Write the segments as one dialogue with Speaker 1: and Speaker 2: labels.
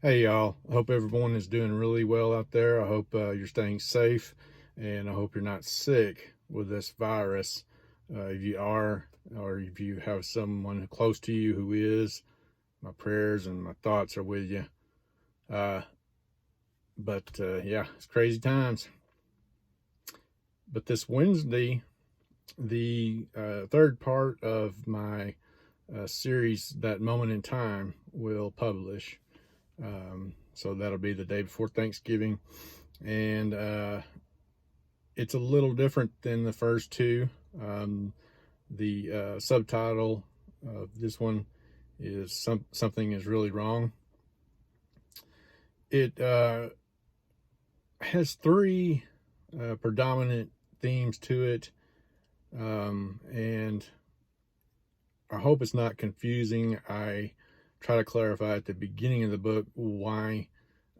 Speaker 1: Hey y'all, I hope everyone is doing really well out there. I hope you're staying safe, and I hope you're not sick with this virus. If you are, or if you have someone close to you who is, my prayers and my thoughts are with you. But yeah, it's crazy times. But this Wednesday, the third part of my series, That Moment in Time, will publish. So that'll be the day before Thanksgiving. And it's a little different than the first two. The subtitle of this one is Something is Really Wrong. It has three predominant themes to it. And I hope it's not confusing. I try to clarify at the beginning of the book why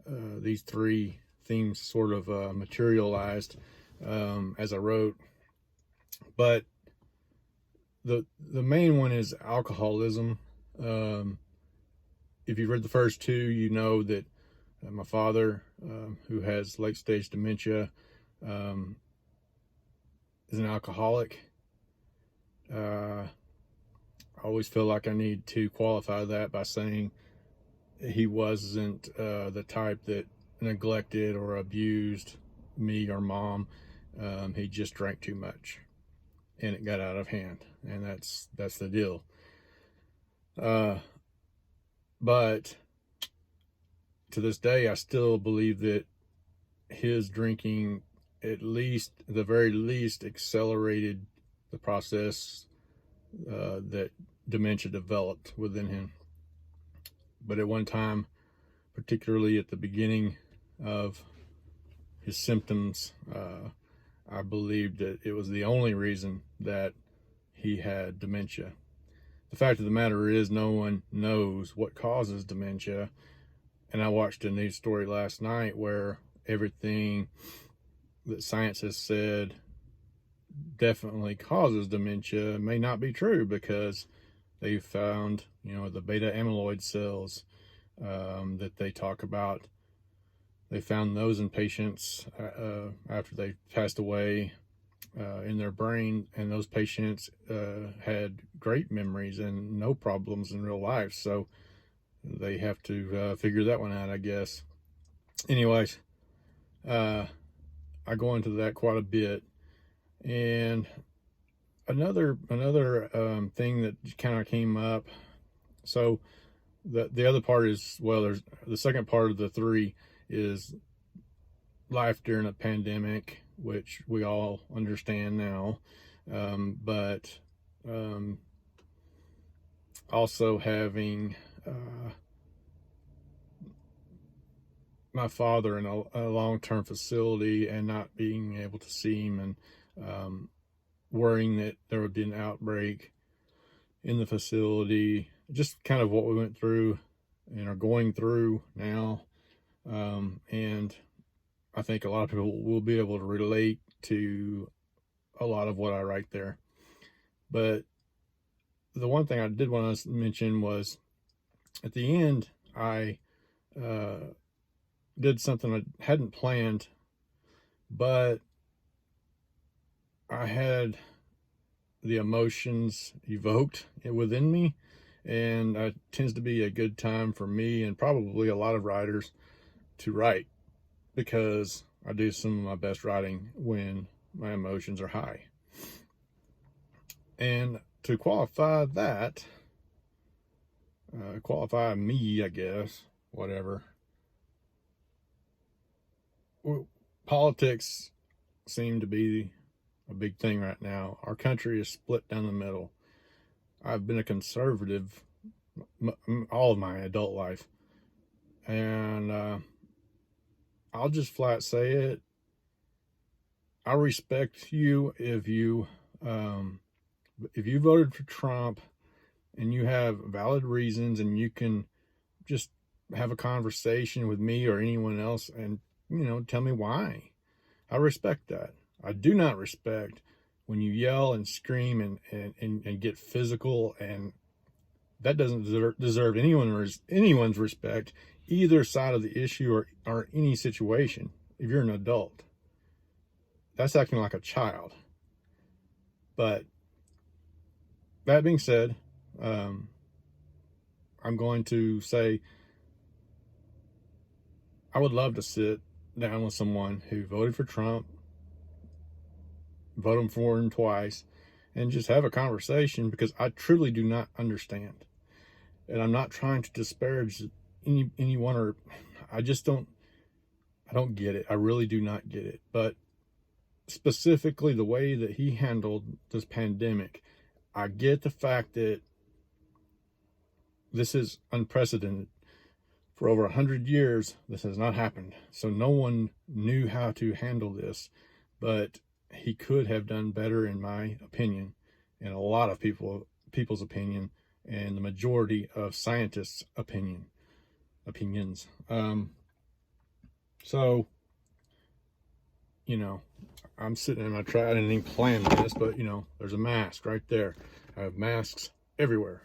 Speaker 1: these three themes sort of materialized as I wrote. But the main one is alcoholism. If you've read the first two, you know that my father, who has late stage dementia, is an alcoholic. I always feel like I need to qualify that by saying he wasn't the type that neglected or abused me or mom. He just drank too much, and it got out of hand, and that's the deal. But to this day, I still believe that his drinking, at the very least, accelerated the process that dementia developed within him. But at one time, particularly at the beginning of his symptoms, I believed that it was the only reason that he had dementia. The fact of the matter is, no one knows what causes dementia. And I watched a news story last night where everything that science has said definitely causes dementia may not be true, because they found, the beta amyloid cells that they talk about. They found those in patients after they passed away in their brain, and those patients had great memories and no problems in real life. So they have to figure that one out, I guess. Anyways, I go into that quite a bit. And another thing that kind of came up. So the other part is, there's the second part of the three is life during a pandemic, which we all understand now. But also having my father in a long-term facility and not being able to see him, and worrying that there would be an outbreak in the facility. Just kind of what we went through and are going through now. And I think a lot of people will be able to relate to a lot of what I write there. But the one thing I did want to mention was, at the end, I did something I hadn't planned, but I had the emotions evoked within me, and it tends to be a good time for me, and probably a lot of writers, to write, because I do some of my best writing when my emotions are high. And to qualify that, qualify me, I guess, whatever. Politics seem to be a big thing right now. Our country is split down the middle. I've been a conservative all of my adult life, and I'll just flat say it. I respect you if you voted for Trump and you have valid reasons, and you can just have a conversation with me or anyone else and tell me why. I respect that. I do not respect when you yell and scream and get physical, and that doesn't deserve anyone's respect, either side of the issue or any situation. If you're an adult, that's acting like a child. But that being said, I'm going to say I would love to sit down with someone who voted for Trump, voted for him twice, and just have a conversation, because I truly do not understand. And I'm not trying to disparage anyone, or I don't get it. I really do not get it. But specifically the way that he handled this pandemic, I get the fact that this is unprecedented. For over 100 years, this has not happened. So no one knew how to handle this, but he could have done better, in my opinion, and a lot of people's opinion, and the majority of scientists' opinions. So, I'm sitting in my truck. I didn't even plan this, but there's a mask right there. I have masks everywhere.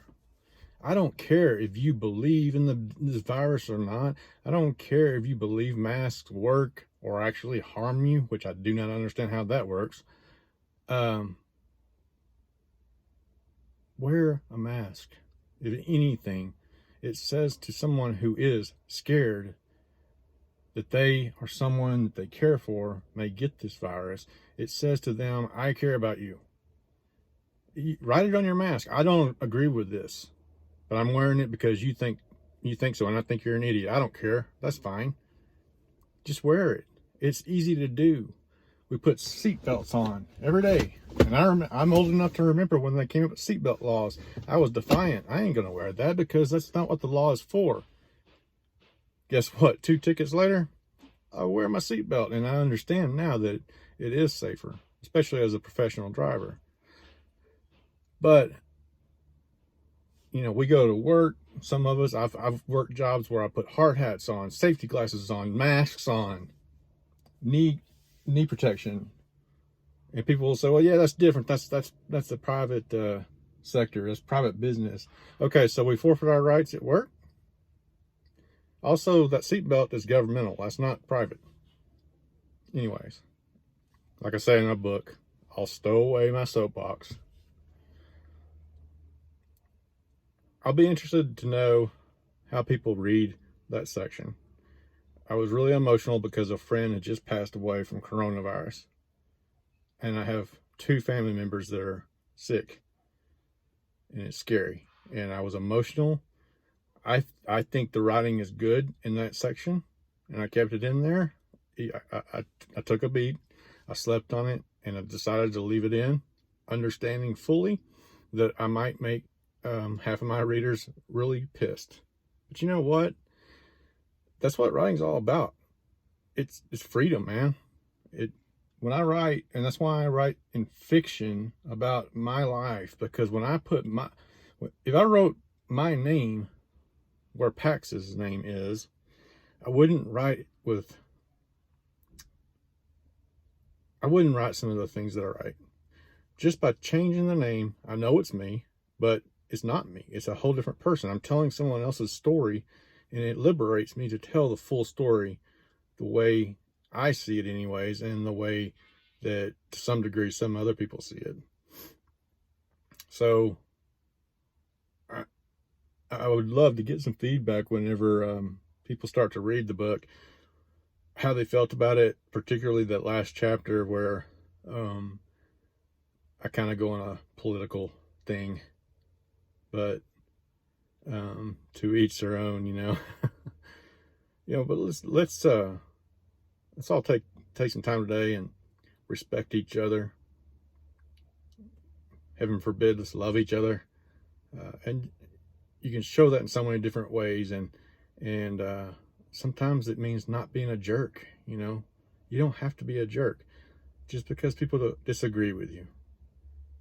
Speaker 1: I don't care if you believe in this virus or not. I don't care if you believe masks work or actually harm you, which I do not understand how that works. Wear a mask. If anything, it says to someone who is scared that they or someone that they care for may get this virus, it says to them, I care about you. Write it on your mask. I don't agree with this, but I'm wearing it because you think so, and I think you're an idiot. I don't care. That's fine. Just wear it. It's easy to do. We put seatbelts on every day. And I'm old enough to remember when they came up with seatbelt laws. I was defiant. I ain't going to wear that because that's not what the law is for. Guess what? 2 tickets later, I wear my seatbelt. And I understand now that it is safer, especially as a professional driver. But, we go to work. Some of us, I've worked jobs where I put hard hats on, safety glasses on, masks on, knee protection. And people will say, well, yeah, that's different. That's the private sector. That's private business. Okay, so we forfeit our rights at work. Also, that seatbelt is governmental. That's not private. Anyways, like I say in my book, I'll stow away my soapbox. I'll be interested to know how people read that section. I was really emotional because a friend had just passed away from coronavirus. And I have 2 family members that are sick. And it's scary. And I was emotional. I think the writing is good in that section. And I kept it in there. I took a beat. I slept on it. And I decided to leave it in, understanding fully that I might make half of my readers really pissed. But you know what? That's what writing's all about. It's freedom, man. When I write, and that's why I write in fiction about my life, because when I put if I wrote my name where Pax's name is, I wouldn't write some of the things that I write. Just by changing the name, I know it's me, but it's not me. It's a whole different person. I'm telling someone else's story, and it liberates me to tell the full story the way I see it anyways, and the way that to some degree some other people see it. So I would love to get some feedback whenever people start to read the book, how they felt about it, particularly that last chapter where I kind of go on a political thing, but to each their own, but let's all take some time today and respect each other. Heaven forbid, let's love each other. And you can show that in so many different ways. And sometimes it means not being a jerk. You don't have to be a jerk just because people disagree with you.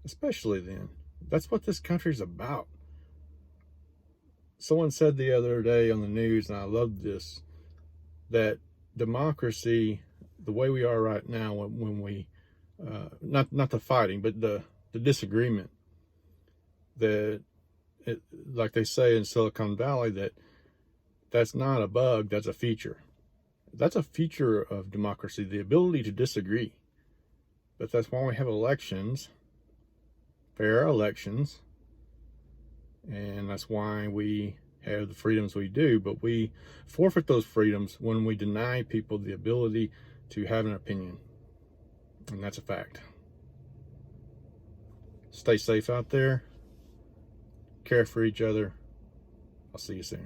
Speaker 1: Especially then. That's what this country's about. Someone said the other day on the news, and I loved this, that democracy, the way we are right now, when we not the fighting, but the disagreement, that like they say in Silicon Valley, that That's not a bug, that's a feature. That's a feature of democracy, the ability to disagree. But that's why we have elections, fair elections, and that's why we have the freedoms we do. But we forfeit those freedoms when we deny people the ability to have an opinion, and that's a fact. Stay safe out there, care for each other. I'll see you soon.